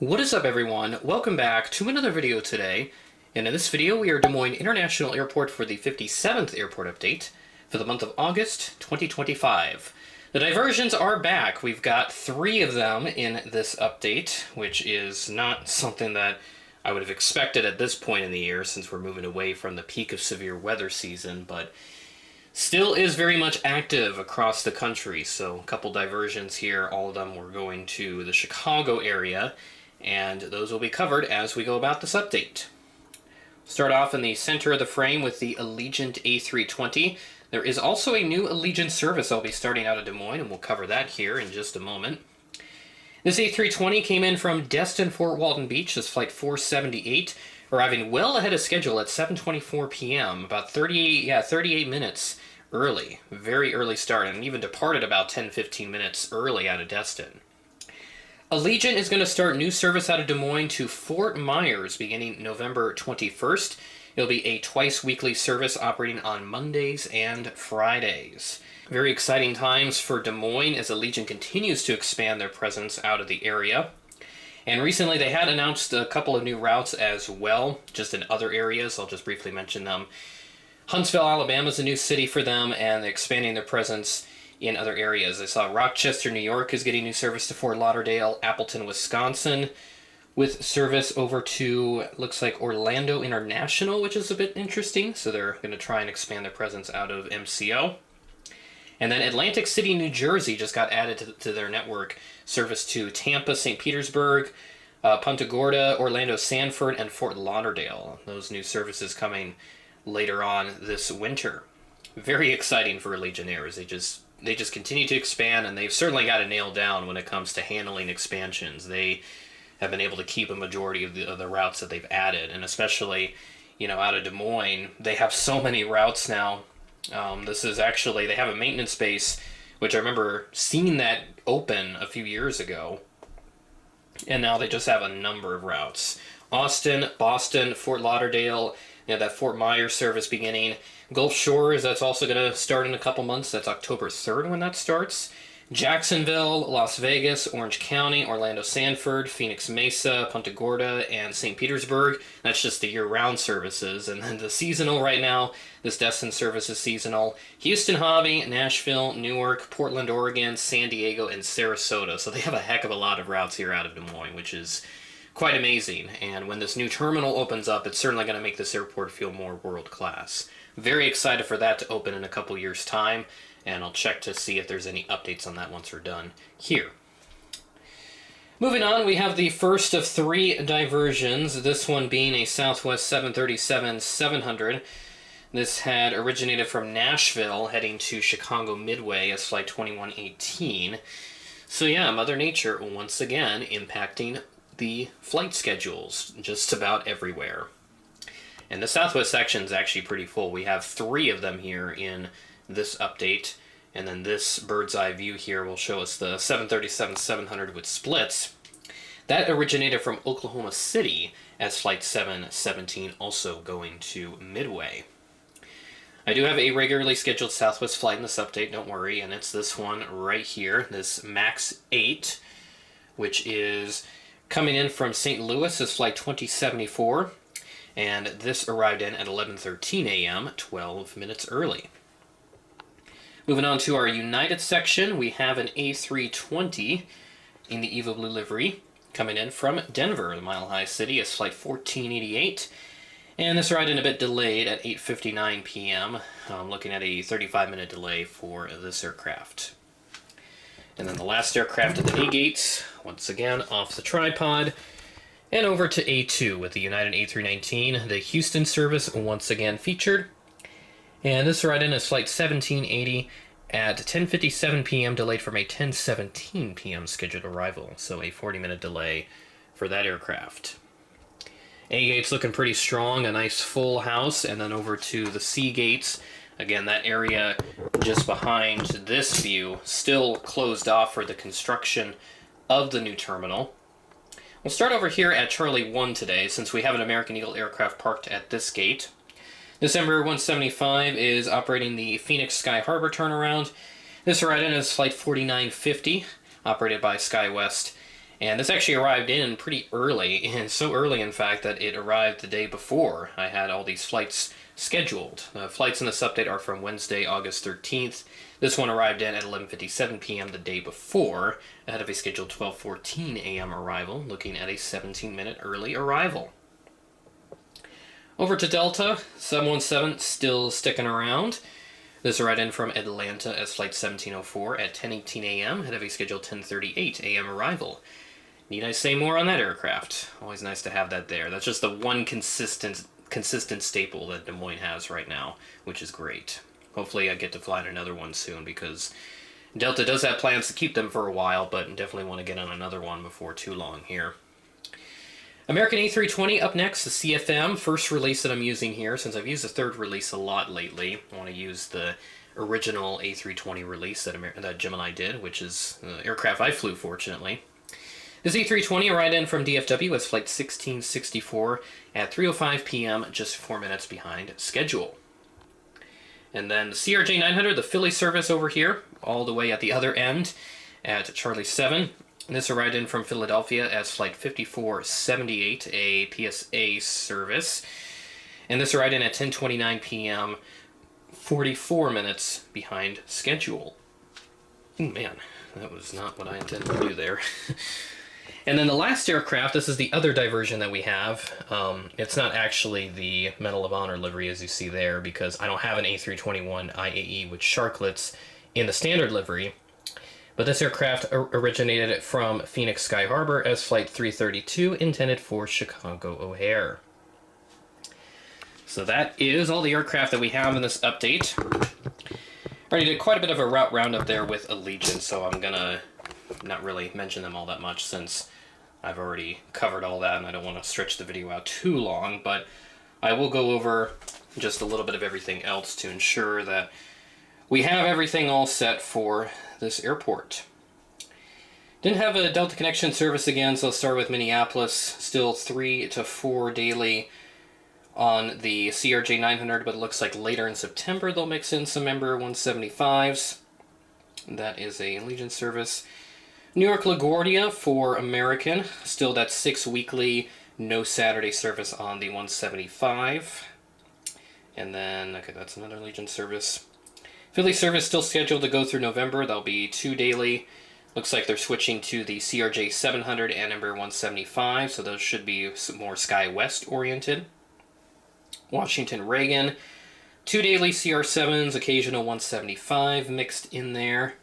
What is up, everyone? Welcome back to another video today. And in this video we are Des Moines International Airport for the 57th airport update for the month of August 2025. The diversions are back. We've got 3 of them in this update, which is not something that I would have expected at this point in the year since we're moving away from the peak of severe weather season, but still is very much active across the country. So a couple diversions here. All of them were going to the Chicago area, and those will be covered as we go about this update. Start off in the center of the frame with the Allegiant A320. There is also a new Allegiant service I'll be starting out of Des Moines, and we'll cover that here in just a moment. This A320 came in from Destin Fort Walton Beach, this flight 478, arriving well ahead of schedule at 7:24 p.m., about 38 minutes early. Very early start, and even departed about 10-15 minutes early out of Destin. Allegiant is going to start new service out of Des Moines to Fort Myers beginning November 21st. It'll be a twice-weekly service operating on Mondays and Fridays. Very exciting times for Des Moines as Allegiant continues to expand their presence out of the area. And recently they had announced a couple of new routes as well, just in other areas. I'll just briefly mention them. Huntsville, Alabama is a new city for them, and they're expanding their presence in other areas. I saw Rochester, New York is getting new service to Fort Lauderdale, Appleton, Wisconsin, with service over to, looks like, Orlando International, which is a bit interesting. So they're going to try and expand their presence out of MCO. And then Atlantic City, New Jersey just got added to their network. Service to Tampa, St. Petersburg, Punta Gorda, Orlando, Sanford, and Fort Lauderdale. Those new services coming later on this winter. Very exciting for Allegiant Air as they just continue to expand, and they've certainly got it nailed down when it comes to handling expansions. They have been able to keep a majority of the routes that they've added, and especially, out of Des Moines, they have so many routes now. This is actually, they have a maintenance base, which I remember seeing that open a few years ago, and now they just have a number of routes. Austin, Boston, Fort Lauderdale, that Fort Myers service beginning. Gulf Shores, that's also going to start in a couple months. That's October 3rd when that starts. Jacksonville, Las Vegas, Orange County, Orlando Sanford, Phoenix Mesa, Punta Gorda, and St. Petersburg. That's just the year-round services. And then the seasonal right now, this Destin service is seasonal. Houston Hobby, Nashville, Newark, Portland, Oregon, San Diego, and Sarasota. So they have a heck of a lot of routes here out of Des Moines, which is quite amazing. And when this new terminal opens up, it's certainly going to make this airport feel more world-class. Very excited for that to open in a couple years' time, and I'll check to see if there's any updates on that once we're done here. Moving on, we have the first of 3 diversions, this one being a Southwest 737-700. This had originated from Nashville, heading to Chicago Midway as Flight 2118. So yeah, Mother Nature once again impacting the flight schedules just about everywhere. And the Southwest section is actually pretty full. We have 3 of them here in this update, and then this bird's eye view here will show us the 737-700 with splits. That originated from Oklahoma City as Flight 717, also going to Midway. I do have a regularly scheduled Southwest flight in this update, don't worry, and it's this one right here, this MAX 8, which is coming in from St. Louis as Flight 2074. And this arrived in at 11:13 a.m., 12 minutes early. Moving on to our United section, we have an A320 in the Evo Blue livery coming in from Denver, the Mile High City, as Flight 1488. And this arrived in a bit delayed at 8:59 p.m., looking at a 35-minute delay for this aircraft. And then the last aircraft at the A-gates, once again off the tripod, and over to A2 with the United A319, the Houston service once again featured. And this arrived in as Flight 1780 at 10:57 p.m., delayed from a 10:17 p.m. scheduled arrival, so a 40-minute delay for that aircraft. A-gates looking pretty strong, a nice full house, and then over to the C-gates. Again, that area just behind this view still closed off for the construction of the new terminal. We'll start over here at Charlie 1 today, since we have an American Eagle aircraft parked at this gate. This Embraer 175 is operating the Phoenix Sky Harbor turnaround. This ride-in is Flight 4950, operated by SkyWest, And this actually arrived in pretty early, and so early, in fact, that it arrived the day before I had all these flights scheduled. Flights in this update are from Wednesday, August 13th. This one arrived in at 11:57 p.m. the day before, ahead of a scheduled 12:14 a.m. arrival, looking at a 17-minute early arrival. Over to Delta, 717 still sticking around. This arrived in from Atlanta as Flight 1704 at 10:18 a.m., ahead of a scheduled 10:38 a.m. arrival. Need I say more on that aircraft? Always nice to have that there. That's just the one consistent staple that Des Moines has right now, which is great. Hopefully I get to fly another one soon, because Delta does have plans to keep them for a while, but definitely want to get on another one before too long here. American A320 up next, the CFM, first release that I'm using here, since I've used the third release a lot lately. I want to use the original A320 release that Gemini did, which is the aircraft I flew, fortunately. This A320 arrived in from DFW as Flight 1664 at 3:05 p.m., just 4 minutes behind schedule. And then the CRJ 900, the Philly service over here, all the way at the other end at Charlie 7. This arrived in from Philadelphia as Flight 5478, a PSA service. And this arrived in at 10:29 p.m., 44 minutes behind schedule. Ooh, man, that was not what I intended to do there. And then the last aircraft, this is the other diversion that we have. It's not actually the Medal of Honor livery, as you see there, because I don't have an A321 IAE with sharklets in the standard livery. But this aircraft originated from Phoenix Sky Harbor as Flight 332, intended for Chicago O'Hare. So that is all the aircraft that we have in this update. I already did quite a bit of a route roundup there with Allegiant, so I'm going to not really mention them all that much, since I've already covered all that and I don't want to stretch the video out too long, but I will go over just a little bit of everything else to ensure that we have everything all set for this airport. Didn't have a Delta Connection service again, so let's start with Minneapolis. Still 3 to 4 daily on the CRJ 900, but it looks like later in September they'll mix in some Embraer 175s. That is a Allegiant service. New York LaGuardia for American, still that 6 weekly, no Saturday service on the 175. And then, okay, that's another Allegiant service. Philly service still scheduled to go through November. That'll be 2 daily. Looks like they're switching to the CRJ 700 and Embraer 175, so those should be more Sky West oriented. Washington Reagan, 2 daily CR7s, occasional 175 mixed in there.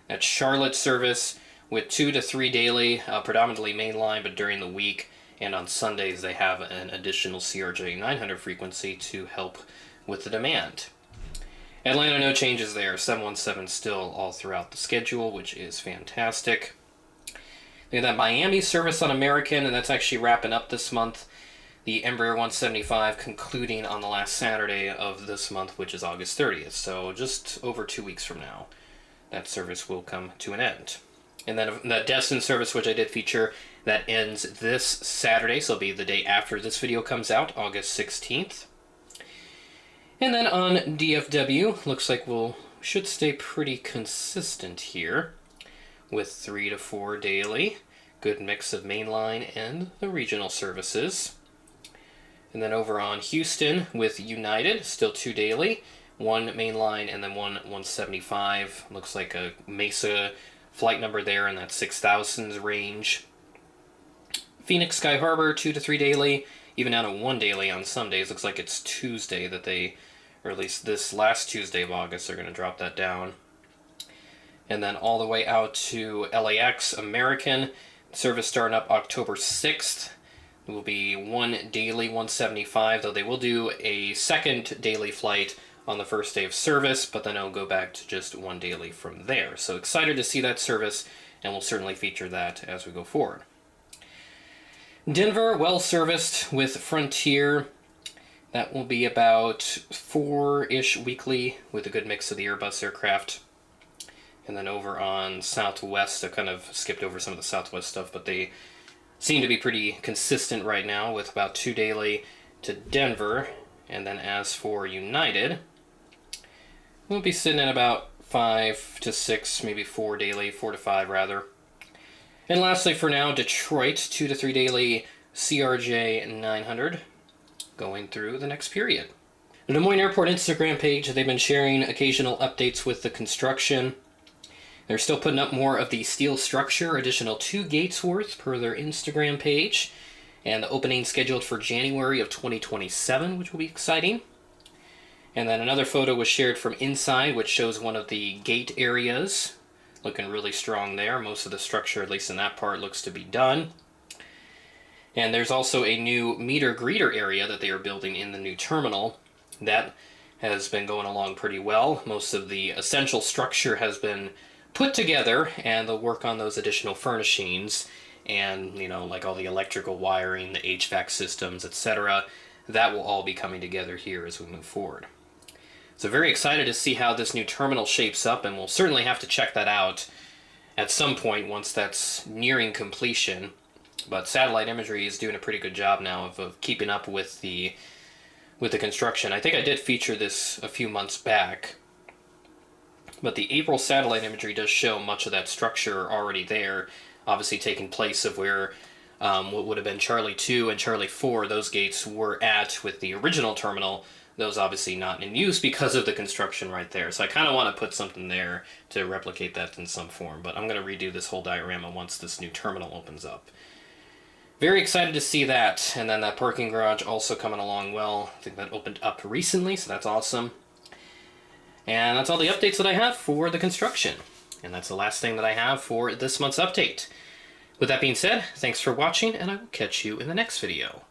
That's Charlotte service with 2 to 3 daily, predominantly mainline, but during the week and on Sundays they have an additional CRJ 900 frequency to help with the demand. Atlanta, no changes there. 717 still all throughout the schedule, which is fantastic. They have that Miami service on American, and that's actually wrapping up this month. The Embraer 175 concluding on the last Saturday of this month, which is August 30th. So just over 2 weeks from now, that service will come to an end. And then that Destin service, which I did feature, that ends this Saturday, so it'll be the day after this video comes out, August 16th. And then on DFW, looks like should stay pretty consistent here with 3 to 4 daily. Good mix of mainline and the regional services. And then over on Houston with United, still 2 daily, 1 mainline and then 1 175. Looks like a Mesa flight number there in that 6,000s range. Phoenix Sky Harbor, 2 to 3 daily, even down to 1 daily on some days. Looks like it's Tuesday that they, or at least this last Tuesday of August, they're going to drop that down. And then all the way out to LAX, American, service starting up October 6th. It will be 1 daily 175, though they will do a second daily flight on the first day of service, but then it'll go back to just 1 daily from there. So excited to see that service, and we'll certainly feature that as we go forward. Denver, well serviced with Frontier. That will be about 4-ish weekly with a good mix of the Airbus aircraft. And then over on Southwest, I kind of skipped over some of the Southwest stuff, but they seem to be pretty consistent right now with about 2 daily to Denver. And then as for United, we'll be sitting at about 5 to 6, maybe 4 daily, 4 to 5 rather. And lastly for now, Detroit 2 to 3 daily CRJ 900 going through the next period. The Des Moines Airport Instagram page, they've been sharing occasional updates with the construction. They're still putting up more of the steel structure, additional 2 gates worth per their Instagram page, and the opening scheduled for January of 2027, which will be exciting. And then another photo was shared from inside, which shows one of the gate areas. Looking really strong there. Most of the structure, at least in that part, looks to be done. And there's also a new meter greeter area that they are building in the new terminal. That has been going along pretty well. Most of the essential structure has been put together, and they'll work on those additional furnishings and, like all the electrical wiring, the HVAC systems, etc. That will all be coming together here as we move forward. So very excited to see how this new terminal shapes up, and we'll certainly have to check that out at some point once that's nearing completion. But satellite imagery is doing a pretty good job now of keeping up with the construction. I think I did feature this a few months back, but the April satellite imagery does show much of that structure already there, obviously taking place of where what would have been Charlie 2 and Charlie 4, those gates were at with the original terminal. Those obviously not in use because of the construction right there. So I kind of want to put something there to replicate that in some form, but I'm going to redo this whole diorama once this new terminal opens up. Very excited to see that, and then that parking garage also coming along well. I think that opened up recently, so that's awesome. And that's all the updates that I have for the construction. And that's the last thing that I have for this month's update. With that being said, thanks for watching, and I will catch you in the next video.